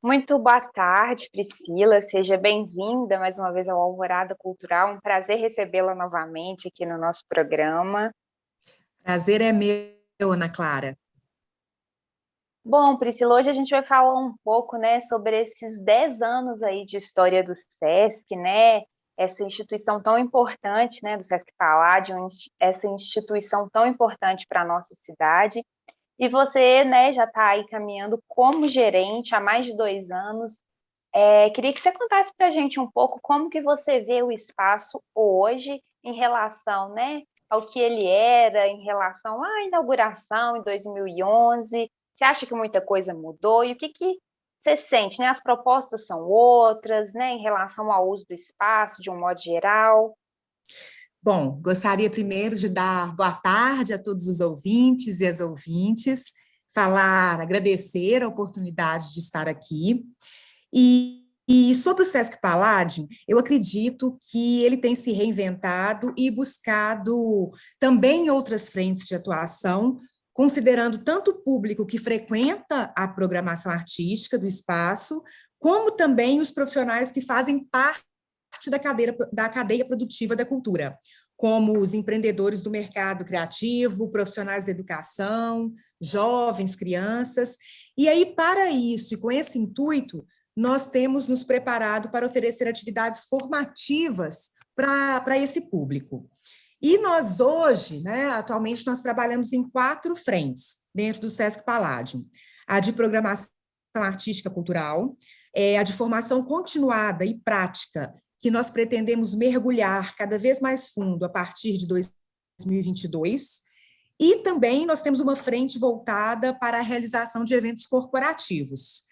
Muito boa tarde, Priscila. Seja bem-vinda mais uma vez ao Alvorada Cultural. Um prazer recebê-la novamente aqui no nosso programa. Prazer é meu, Ana Clara. Bom, Priscila, hoje a gente vai falar um pouco, né, sobre esses 10 anos aí de história do SESC, né? Essa instituição tão importante, né, do SESC Palladium, essa instituição tão importante para a nossa cidade. E você, né, já está aí caminhando como gerente há mais de 2 anos. Queria que você contasse para a gente um pouco como que você vê o espaço hoje em relação, né, ao que ele era, em relação à inauguração em 2011. Você acha que muita coisa mudou? E o que que você sente, né? As propostas são outras, né, em relação ao uso do espaço, de um modo geral? Bom, gostaria primeiro de dar boa tarde a todos os ouvintes e as ouvintes, agradecer a oportunidade de estar aqui. E sobre o Sesc Palladium, eu acredito que ele tem se reinventado e buscado também outras frentes de atuação, considerando tanto o público que frequenta a programação artística do espaço, como também os profissionais que fazem parte da cadeia produtiva da cultura, como os empreendedores do mercado criativo, profissionais da educação, jovens, crianças. E aí, para isso, e com esse intuito, nós temos nos preparado para oferecer atividades formativas para esse público. E nós hoje, né, atualmente, nós trabalhamos em 4 frentes dentro do Sesc Palladium. A de programação artística cultural, a de formação continuada e prática, que nós pretendemos mergulhar cada vez mais fundo a partir de 2022, e também nós temos uma frente voltada para a realização de eventos corporativos.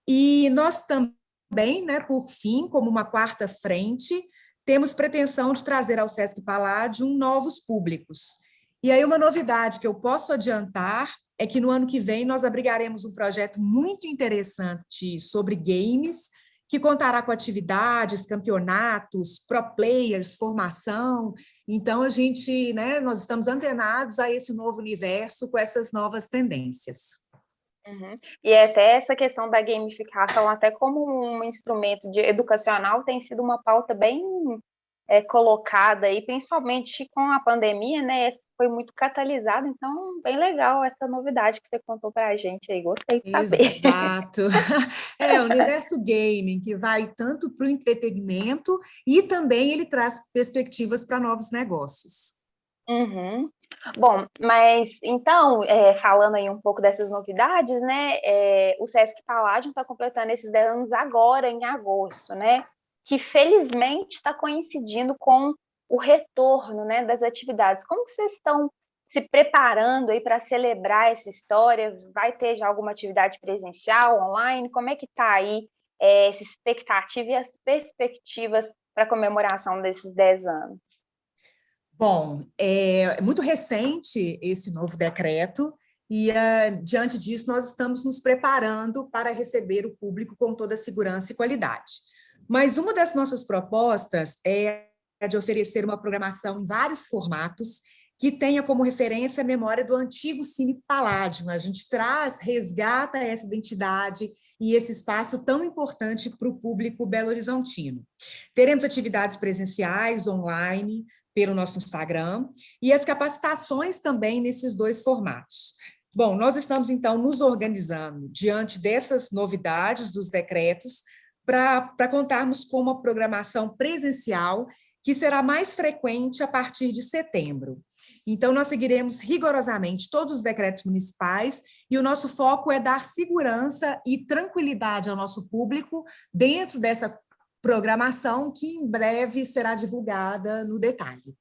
E nós também, né, por fim, como uma quarta frente, temos pretensão de trazer ao Sesc Palladium novos públicos. E aí uma novidade que eu posso adiantar é que no ano que vem nós abrigaremos um projeto muito interessante sobre games, que contará com atividades, campeonatos, pro players, formação. Então, né, nós estamos antenados a esse novo universo com essas novas tendências. Uhum. E até essa questão da gamificação, até como um instrumento educacional, tem sido uma pauta bem colocada aí, principalmente com a pandemia, né? Foi muito catalisado, então bem legal essa novidade que você contou para a gente aí, gostei de saber. Exato. O universo gaming, que vai tanto para o entretenimento e também ele traz perspectivas para novos negócios. Uhum. Bom, mas então, falando aí um pouco dessas novidades, né? O Sesc Palladium está completando esses 10 anos agora, em agosto, né? Que felizmente está coincidindo com o retorno, né, das atividades. Como que vocês estão se preparando aí para celebrar essa história? Vai ter já alguma atividade presencial, online? Como é que está aí essa expectativa e as perspectivas para a comemoração desses 10 anos? Bom, é muito recente esse novo decreto, e diante disso, nós estamos nos preparando para receber o público com toda a segurança e qualidade. Mas uma das nossas propostas é a de oferecer uma programação em vários formatos que tenha como referência a memória do antigo Cine Palladium. A gente resgata essa identidade e esse espaço tão importante para o público belo-horizontino. Teremos atividades presenciais, online, pelo nosso Instagram, e as capacitações também nesses 2 formatos. Bom, nós estamos, então, nos organizando diante dessas novidades dos decretos para contarmos com uma programação presencial que será mais frequente a partir de setembro. Então, nós seguiremos rigorosamente todos os decretos municipais e o nosso foco é dar segurança e tranquilidade ao nosso público dentro dessa programação que em breve será divulgada no detalhe.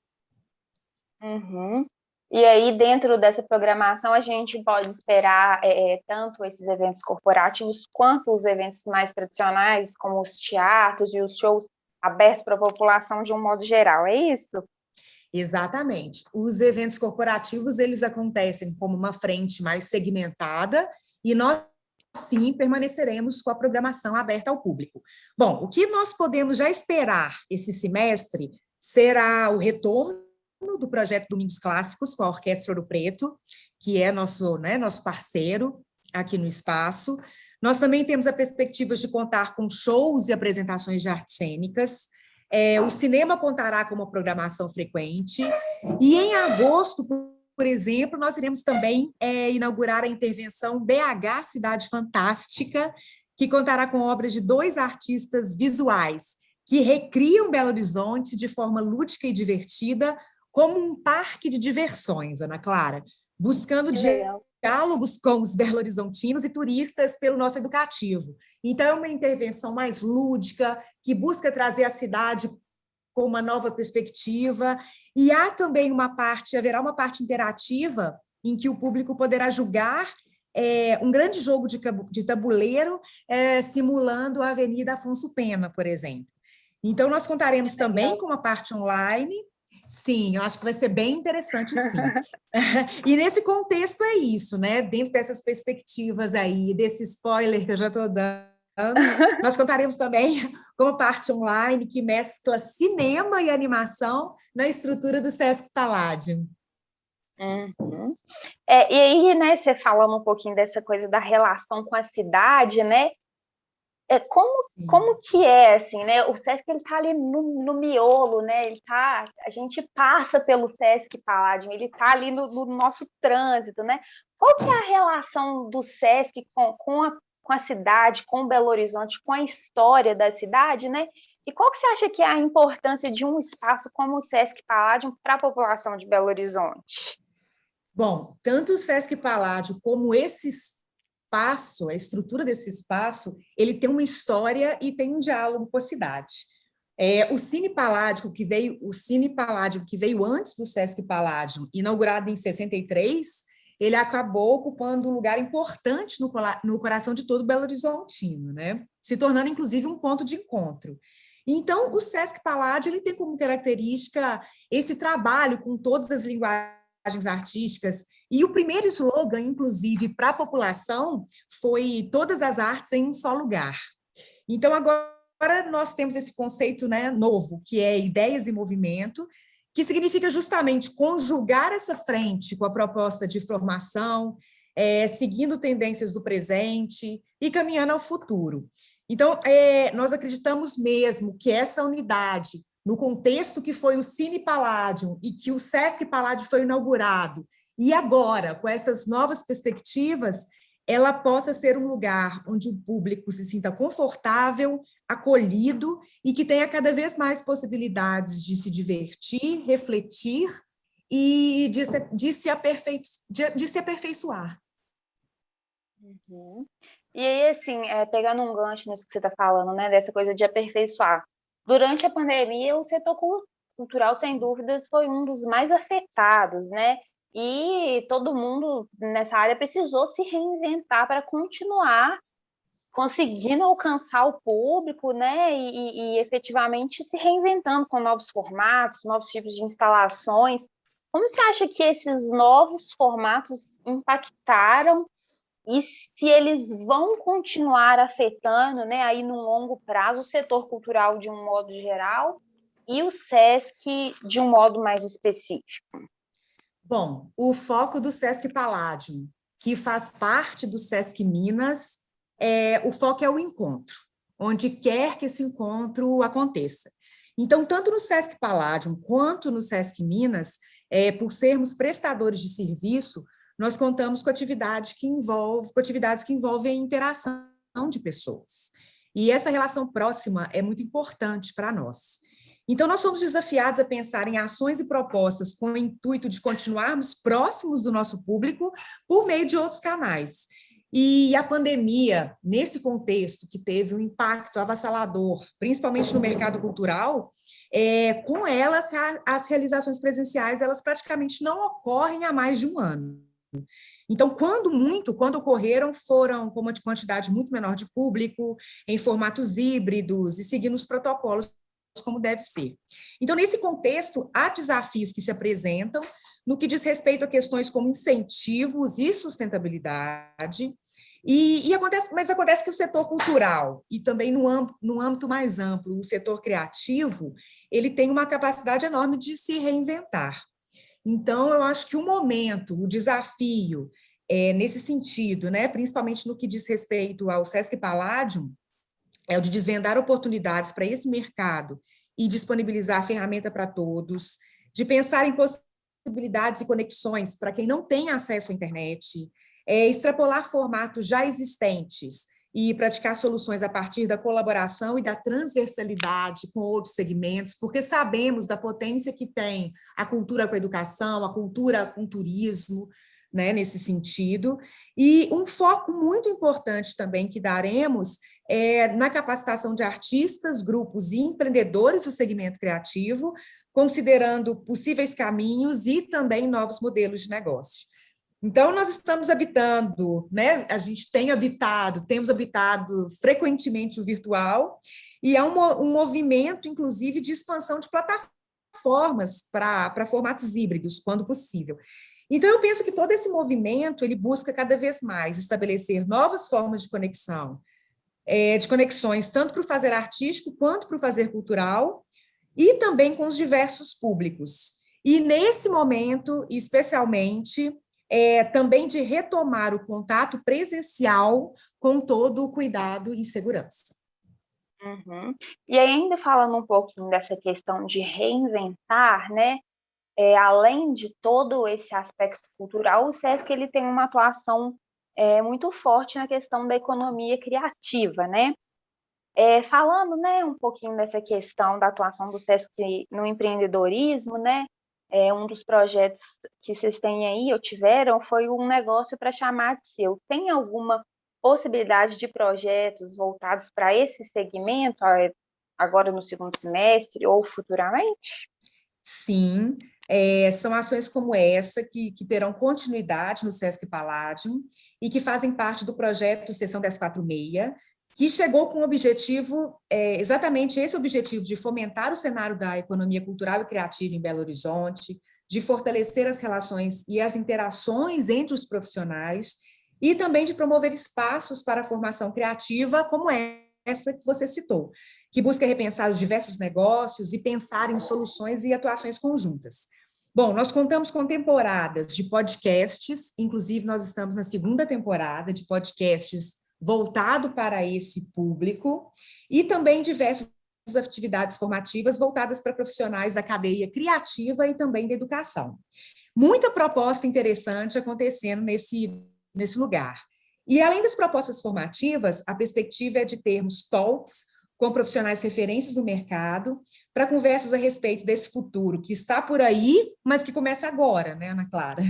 Uhum. E aí, dentro dessa programação, a gente pode esperar tanto esses eventos corporativos quanto os eventos mais tradicionais, como os teatros e os shows abertos para a população de um modo geral, é isso? Exatamente. Os eventos corporativos, eles acontecem como uma frente mais segmentada e nós, sim, permaneceremos com a programação aberta ao público. Bom, o que nós podemos já esperar esse semestre será o retorno do projeto Domingos Clássicos com a Orquestra Ouro Preto, que é nosso parceiro, aqui no espaço. Nós também temos a perspectiva de contar com shows e apresentações de artes cênicas. O cinema contará com uma programação frequente. E em agosto, por exemplo, nós iremos também inaugurar a intervenção BH Cidade Fantástica, que contará com obras de 2 artistas visuais que recriam Belo Horizonte de forma lúdica e divertida, como um parque de diversões, Ana Clara, buscando diálogos com os belo-horizontinos e turistas pelo nosso educativo. Então, é uma intervenção mais lúdica, que busca trazer a cidade com uma nova perspectiva, e há também haverá uma parte interativa em que o público poderá julgar um grande jogo de tabuleiro simulando a Avenida Afonso Pena, por exemplo. Então, nós contaremos também com uma parte online. Sim, eu acho que vai ser bem interessante, sim. E nesse contexto é isso, né? Dentro dessas perspectivas aí, desse spoiler que eu já estou dando, nós contaremos também com uma parte online que mescla cinema e animação na estrutura do Sesc Palladium. Uhum. E aí, né, você falando um pouquinho dessa coisa da relação com a cidade, né? Como que é, assim, né? O Sesc, ele tá ali no miolo, né? A gente passa pelo Sesc Palladium, ele tá ali no nosso trânsito, né? Qual que é a relação do Sesc com a cidade, com Belo Horizonte, com a história da cidade, né? E qual que você acha que é a importância de um espaço como o Sesc Palladium para a população de Belo Horizonte? Bom, tanto o Sesc Palladium como esse espaço, a estrutura desse espaço, ele tem uma história e tem um diálogo com a cidade. O Cine Palladium, que veio antes do Sesc Palladium, inaugurado em 63, ele acabou ocupando um lugar importante no coração de todo Belo Horizontino, né? Se tornando, inclusive, um ponto de encontro. Então, o Sesc Palladium ele tem como característica esse trabalho com todas as linguagens artísticas, e o primeiro slogan, inclusive, para a população, foi todas as artes em um só lugar. Então, agora nós temos esse conceito, né, novo, que é ideias em movimento, que significa justamente conjugar essa frente com a proposta de formação, seguindo tendências do presente e caminhando ao futuro. Então, nós acreditamos mesmo que essa unidade, no contexto que foi o Cine Palladium e que o Sesc Palladium foi inaugurado, e agora, com essas novas perspectivas, ela possa ser um lugar onde o público se sinta confortável, acolhido e que tenha cada vez mais possibilidades de se divertir, refletir e de se aperfeiçoar. Uhum. E aí, assim, pegando um gancho nisso que você está falando, né, dessa coisa de aperfeiçoar. Durante a pandemia, o setor cultural, sem dúvidas, foi um dos mais afetados, né? E todo mundo nessa área precisou se reinventar para continuar conseguindo alcançar o público, né? E efetivamente se reinventando com novos formatos, novos tipos de instalações. Como você acha que esses novos formatos impactaram e se eles vão continuar afetando, né, aí no longo prazo, o setor cultural de um modo geral e o SESC de um modo mais específico? Bom, o foco do Sesc Palladium, que faz parte do Sesc Minas, o foco é o encontro, onde quer que esse encontro aconteça. Então, tanto no Sesc Palladium quanto no Sesc Minas, por sermos prestadores de serviço, nós contamos com atividades que envolvem a interação de pessoas. E essa relação próxima é muito importante para nós. Então, nós somos desafiados a pensar em ações e propostas com o intuito de continuarmos próximos do nosso público por meio de outros canais. E a pandemia, nesse contexto que teve um impacto avassalador, principalmente no mercado cultural, com elas, as realizações presenciais, elas praticamente não ocorrem há mais de um ano. Então, quando ocorreram, foram com uma quantidade muito menor de público, em formatos híbridos e seguindo os protocolos como deve ser. Então, nesse contexto, há desafios que se apresentam no que diz respeito a questões como incentivos e sustentabilidade, mas acontece que o setor cultural e também no âmbito mais amplo, o setor criativo, ele tem uma capacidade enorme de se reinventar. Então, eu acho que o momento, o desafio nesse sentido, né, principalmente no que diz respeito ao Sesc Palladium, é o de desvendar oportunidades para esse mercado e disponibilizar ferramenta para todos, de pensar em possibilidades e conexões para quem não tem acesso à internet, extrapolar formatos já existentes e praticar soluções a partir da colaboração e da transversalidade com outros segmentos, porque sabemos da potência que tem a cultura com a educação, a cultura com o turismo, né, nesse sentido, e um foco muito importante também que daremos é na capacitação de artistas, grupos e empreendedores do segmento criativo, considerando possíveis caminhos e também novos modelos de negócio. Então, nós estamos habitando, né? Temos habitado frequentemente o virtual, e há um movimento, inclusive, de expansão de plataformas para formatos híbridos, quando possível. Então, eu penso que todo esse movimento, ele busca cada vez mais estabelecer novas formas de conexões, tanto para o fazer artístico, quanto para o fazer cultural, e também com os diversos públicos. E, nesse momento, especialmente, também de retomar o contato presencial com todo o cuidado e segurança. Uhum. E aí, ainda falando um pouquinho dessa questão de reinventar, né? Além de todo esse aspecto cultural, o SESC ele tem uma atuação muito forte na questão da economia criativa, né? Falando, né, um pouquinho dessa questão da atuação do SESC no empreendedorismo, né? Um dos projetos que vocês têm aí, ou tiveram, foi um negócio para chamar de seu. Tem alguma possibilidade de projetos voltados para esse segmento, agora no segundo semestre ou futuramente? Sim, são ações como essa que terão continuidade no Sesc Palladium e que fazem parte do projeto Seção 1046, que chegou com o objetivo, exatamente esse objetivo de fomentar o cenário da economia cultural e criativa em Belo Horizonte, de fortalecer as relações e as interações entre os profissionais e também de promover espaços para a formação criativa, como essa que você citou, que busca repensar os diversos negócios e pensar em soluções e atuações conjuntas. Bom, nós contamos com temporadas de podcasts, inclusive nós estamos na segunda temporada de podcasts voltado para esse público, e também diversas atividades formativas voltadas para profissionais da cadeia criativa e também da educação. Muita proposta interessante acontecendo nesse lugar. E, além das propostas formativas, a perspectiva é de termos talks com profissionais referências no mercado, para conversas a respeito desse futuro que está por aí, mas que começa agora, né, Ana Clara?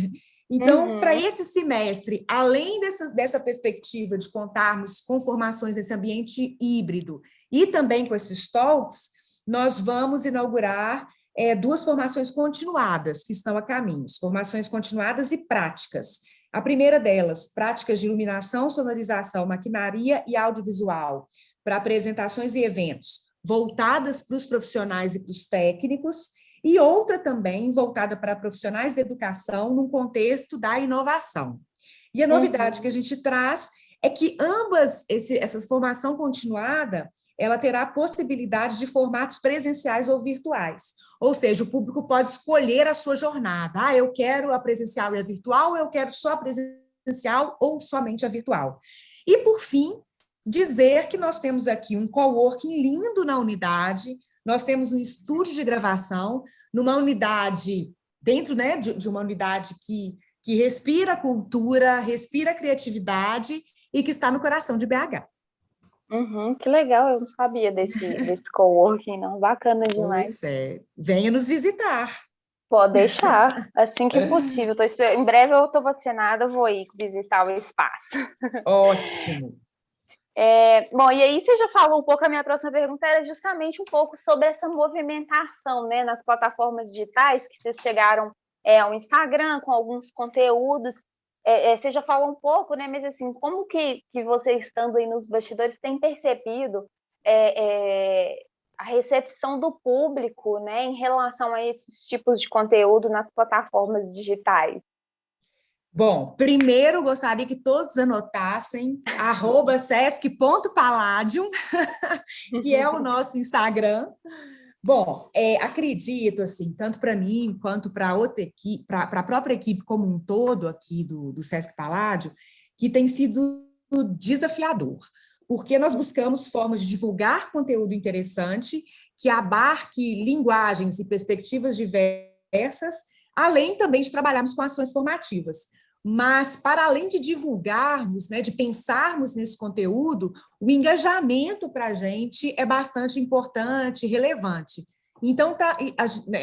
Então, para esse semestre, além dessa perspectiva de contarmos com formações nesse ambiente híbrido e também com esses talks, nós vamos inaugurar duas formações continuadas que estão a caminho, formações continuadas e práticas. A primeira delas, práticas de iluminação, sonorização, maquinaria e audiovisual, para apresentações e eventos, voltadas para os profissionais e para os técnicos, e outra também voltada para profissionais da educação, num contexto da inovação. E a novidade que a gente traz é que essa formação continuada, ela terá a possibilidade de formatos presenciais ou virtuais. Ou seja, o público pode escolher a sua jornada. Eu quero a presencial e a virtual, eu quero só a presencial ou somente a virtual. E, por fim, dizer que nós temos aqui um coworking lindo na unidade, nós temos um estúdio de gravação, numa unidade, dentro, né, de uma unidade que respira cultura, respira criatividade e que está no coração de BH. Que legal, eu não sabia desse coworking, não. Bacana demais. Pois é, venha nos visitar. Pode deixar, assim que possível. Em breve eu estou vacinada, vou ir visitar o espaço. Ótimo. Bom, e aí você já falou um pouco, a minha próxima pergunta era justamente um pouco sobre essa movimentação, né, nas plataformas digitais, que vocês chegaram ao Instagram com alguns conteúdos. Você já falou um pouco, né, mas assim, como que você estando aí nos bastidores tem percebido a recepção do público, né, em relação a esses tipos de conteúdo nas plataformas digitais? Bom, primeiro gostaria que todos anotassem @sesc.palladium, que é o nosso Instagram, Bom, acredito, assim, tanto para mim quanto para outra equipe, para a própria equipe como um todo aqui do Sesc Paládio, que tem sido desafiador, porque nós buscamos formas de divulgar conteúdo interessante que abarque linguagens e perspectivas diversas, além também de trabalharmos com ações formativas. Mas, para além de divulgarmos, né, de pensarmos nesse conteúdo, o engajamento para a gente é bastante importante e relevante. Então,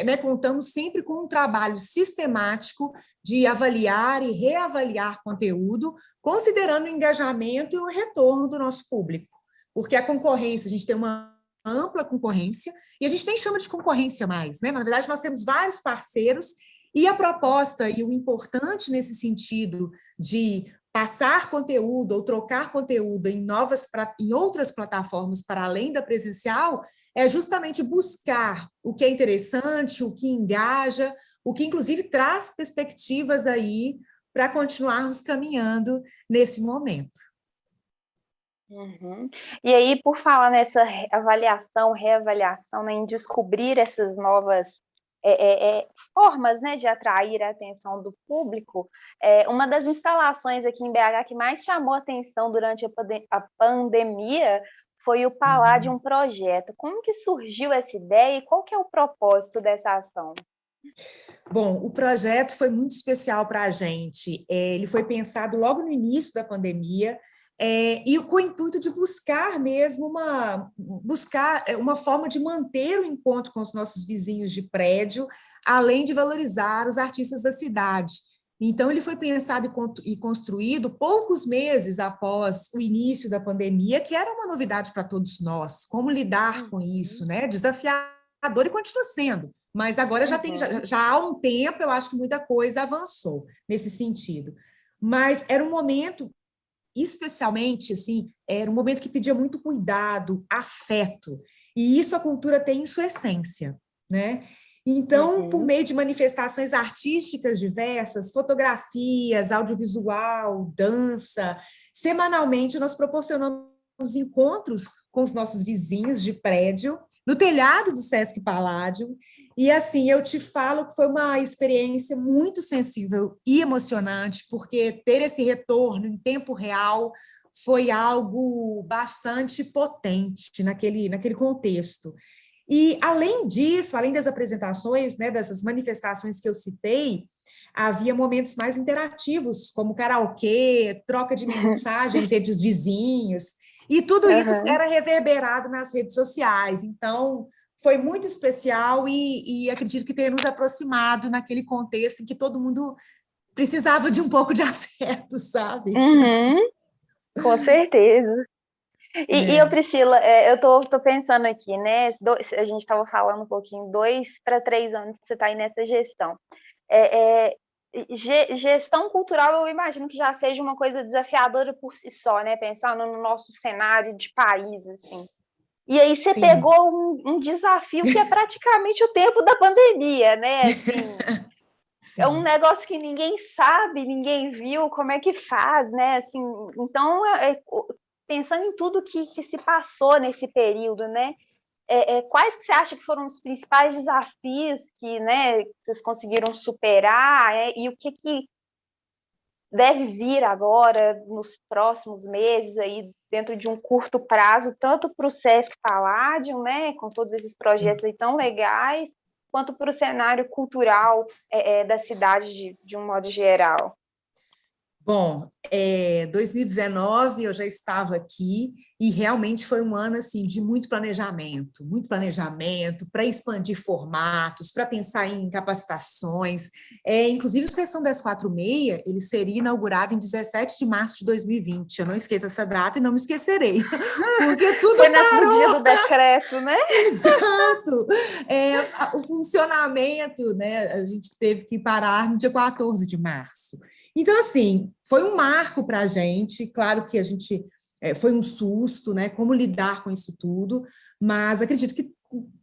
né, contamos sempre com um trabalho sistemático de avaliar e reavaliar conteúdo, considerando o engajamento e o retorno do nosso público. Porque a concorrência, a gente tem uma ampla concorrência, e a gente nem chama de concorrência mais, né? Na verdade, nós temos vários parceiros, e a proposta e o importante nesse sentido de passar conteúdo ou trocar conteúdo em outras plataformas para além da presencial é justamente buscar o que é interessante, o que engaja, o que inclusive traz perspectivas aí para continuarmos caminhando nesse momento. Uhum. E aí, por falar nessa avaliação, reavaliação, né, em descobrir essas novas formas, né, de atrair a atenção do público, uma das instalações aqui em BH que mais chamou a atenção durante a pandemia foi o Palladium Projeto. Como que surgiu essa ideia e qual que é o propósito dessa ação? Bom, o projeto foi muito especial para a gente. Ele foi pensado logo no início da pandemia, e com o intuito de buscar mesmo uma forma de manter o encontro com os nossos vizinhos de prédio, além de valorizar os artistas da cidade. Então, ele foi pensado e construído poucos meses após o início da pandemia, que era uma novidade para todos nós. Como lidar com isso, né? Desafiador e continua sendo, mas agora já há um tempo, eu acho que muita coisa avançou nesse sentido. Mas era um momento, especialmente, assim, era um momento que pedia muito cuidado, afeto, e isso a cultura tem em sua essência, né? Então, por meio de manifestações artísticas diversas, fotografias, audiovisual, dança, semanalmente nós proporcionamos encontros com os nossos vizinhos de prédio, no telhado do Sesc Paládio, e assim, eu te falo que foi uma experiência muito sensível e emocionante, porque ter esse retorno em tempo real foi algo bastante potente naquele contexto. E, além disso, além das apresentações, né, dessas manifestações que eu citei, havia momentos mais interativos, como karaokê, troca de mensagens entre os vizinhos, e tudo isso era reverberado nas redes sociais. Então, foi muito especial e acredito que tenha nos aproximado naquele contexto em que todo mundo precisava de um pouco de afeto, sabe? Uhum, com certeza. E eu, Priscila, eu tô pensando aqui, né? A gente estava falando um pouquinho, 2 para 3 anos que você está aí nessa gestão. Gestão cultural, eu imagino que já seja uma coisa desafiadora por si só, né? Pensando no nosso cenário de país, assim. E aí você Sim. pegou um desafio que é praticamente o tempo da pandemia, né? Assim, é um Sim. negócio que ninguém sabe, ninguém viu como é que faz, né? Assim, então, pensando em tudo que se passou nesse período, né? Quais que você acha que foram os principais desafios que, né, vocês conseguiram superar, e o que deve vir agora nos próximos meses aí dentro de um curto prazo, tanto para o Sesc Palladium, né, com todos esses projetos aí tão legais, quanto para o cenário cultural da cidade de um modo geral. Bom, 2019 eu já estava aqui e realmente foi um ano assim de muito planejamento para expandir formatos, para pensar em capacitações. Inclusive, o Sessão 1046, ele seria inaugurado em 17 de março de 2020. Eu não esqueço essa data e não me esquecerei, porque tudo Foi no dia parou. do decreto, né? Exato! O funcionamento, né, a gente teve que parar no dia 14 de março. Então, assim, foi um marco para a gente, claro que a gente foi um susto, né? Como lidar com isso tudo, mas acredito que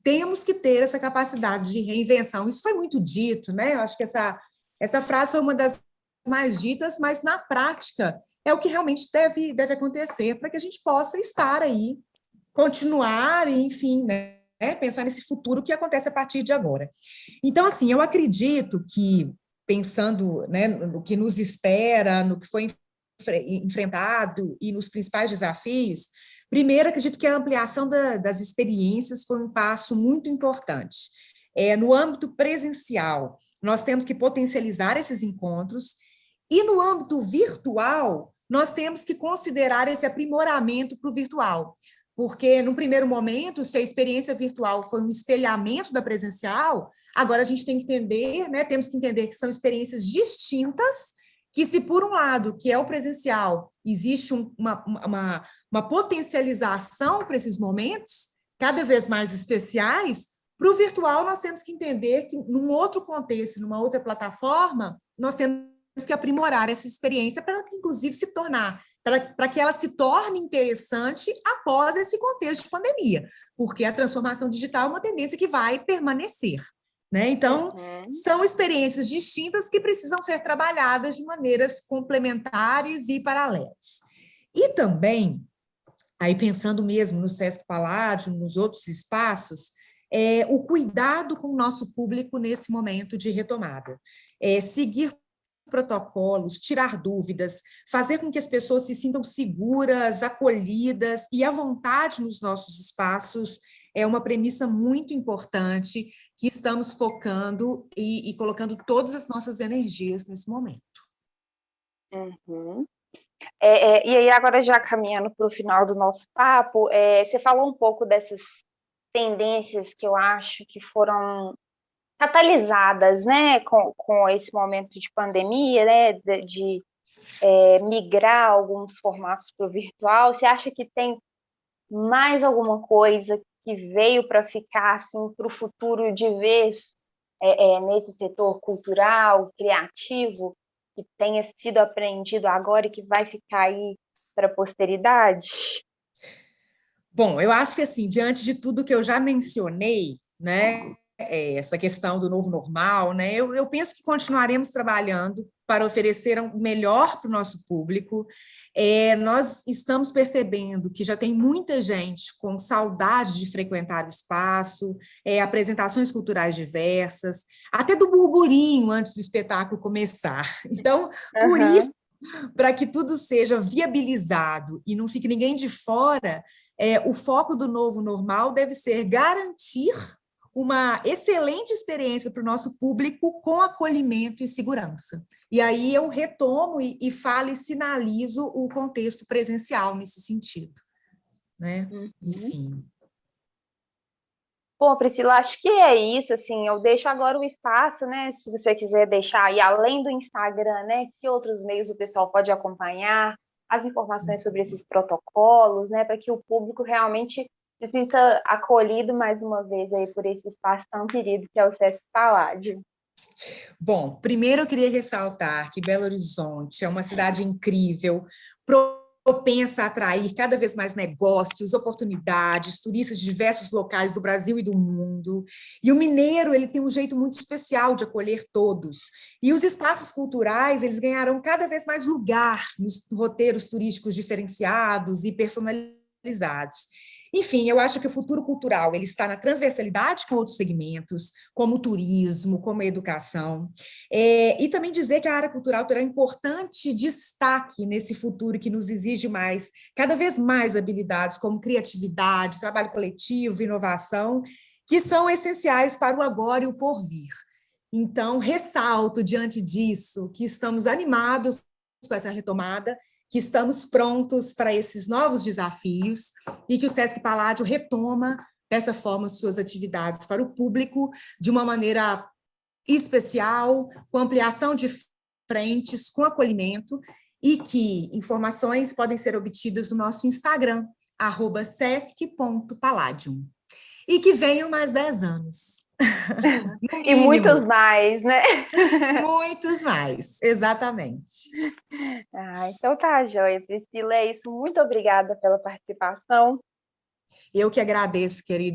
temos que ter essa capacidade de reinvenção. Isso foi muito dito, né? Eu acho que essa frase foi uma das mais ditas, mas na prática é o que realmente deve acontecer para que a gente possa estar aí, continuar, enfim, né? Pensar nesse futuro que acontece a partir de agora. Então, assim, eu acredito que, pensando, né, no que nos espera, no que foi enfrentado e nos principais desafios, primeiro, acredito que a ampliação das experiências foi um passo muito importante. No âmbito presencial, nós temos que potencializar esses encontros, e no âmbito virtual, nós temos que considerar esse aprimoramento para o virtual, porque, no primeiro momento, se a experiência virtual foi um espelhamento da presencial, agora a gente tem que entender, né, temos que entender que são experiências distintas, que se, por um lado, que é o presencial, existe uma potencialização para esses momentos, cada vez mais especiais, para o virtual nós temos que entender que, num outro contexto, numa outra plataforma, nós temos que aprimorar essa experiência para ela, inclusive, para que ela se torne interessante após esse contexto de pandemia, porque a transformação digital é uma tendência que vai permanecer. Né? Então, são experiências distintas que precisam ser trabalhadas de maneiras complementares e paralelas. E também, aí pensando mesmo no Sesc Paládio, nos outros espaços, o cuidado com o nosso público nesse momento de retomada. Seguir protocolos, tirar dúvidas, fazer com que as pessoas se sintam seguras, acolhidas e à vontade nos nossos espaços é uma premissa muito importante que estamos focando e colocando todas as nossas energias nesse momento. Uhum. E aí, agora já caminhando para o final do nosso papo, você falou um pouco dessas tendências que eu acho que foram catalisadas, né, com esse momento de pandemia, né, de migrar alguns formatos para o virtual. Você acha que tem mais alguma coisa que veio para ficar assim para o futuro de vez nesse setor cultural, criativo, que tenha sido aprendido agora e que vai ficar aí para a posteridade? Bom, eu acho que, assim, diante de tudo que eu já mencionei, né, essa questão do novo normal, né, eu penso que continuaremos trabalhando para oferecer o melhor para o nosso público. Nós estamos percebendo que já tem muita gente com saudade de frequentar o espaço, apresentações culturais diversas, até do burburinho antes do espetáculo começar. Então, por isso, para que tudo seja viabilizado e não fique ninguém de fora, o foco do novo normal deve ser garantir uma excelente experiência para o nosso público com acolhimento e segurança. E aí eu retomo e falo e sinalizo o contexto presencial nesse sentido. Né? Enfim. Bom, Priscila, acho que é isso, assim, eu deixo agora o espaço, né, se você quiser deixar aí, além do Instagram, né, que outros meios o pessoal pode acompanhar, as informações sobre esses protocolos, né, para que o público realmente se sinta acolhido mais uma vez aí por esse espaço tão querido que é o Sesc Paládio. Bom, primeiro eu queria ressaltar que Belo Horizonte é uma cidade incrível, propensa a atrair cada vez mais negócios, oportunidades, turistas de diversos locais do Brasil e do mundo. E o mineiro, ele tem um jeito muito especial de acolher todos. E os espaços culturais, eles ganharão cada vez mais lugar nos roteiros turísticos diferenciados e personalizados. Enfim, eu acho que o futuro cultural ele está na transversalidade com outros segmentos, como o turismo, como a educação, e também dizer que a área cultural terá importante destaque nesse futuro que nos exige mais, cada vez mais habilidades como criatividade, trabalho coletivo, inovação, que são essenciais para o agora e o porvir. Então, ressalto diante disso que estamos animados com essa retomada, que estamos prontos para esses novos desafios e que o Sesc Paládio retoma dessa forma suas atividades para o público de uma maneira especial, com ampliação de frentes, com acolhimento, e que informações podem ser obtidas no nosso Instagram, @sesc.palladium. E que venham mais 10 anos. E muitos mais, né? Muitos mais, exatamente. Então tá, joia. Priscila, é isso. Muito obrigada pela participação. Eu que agradeço, querida.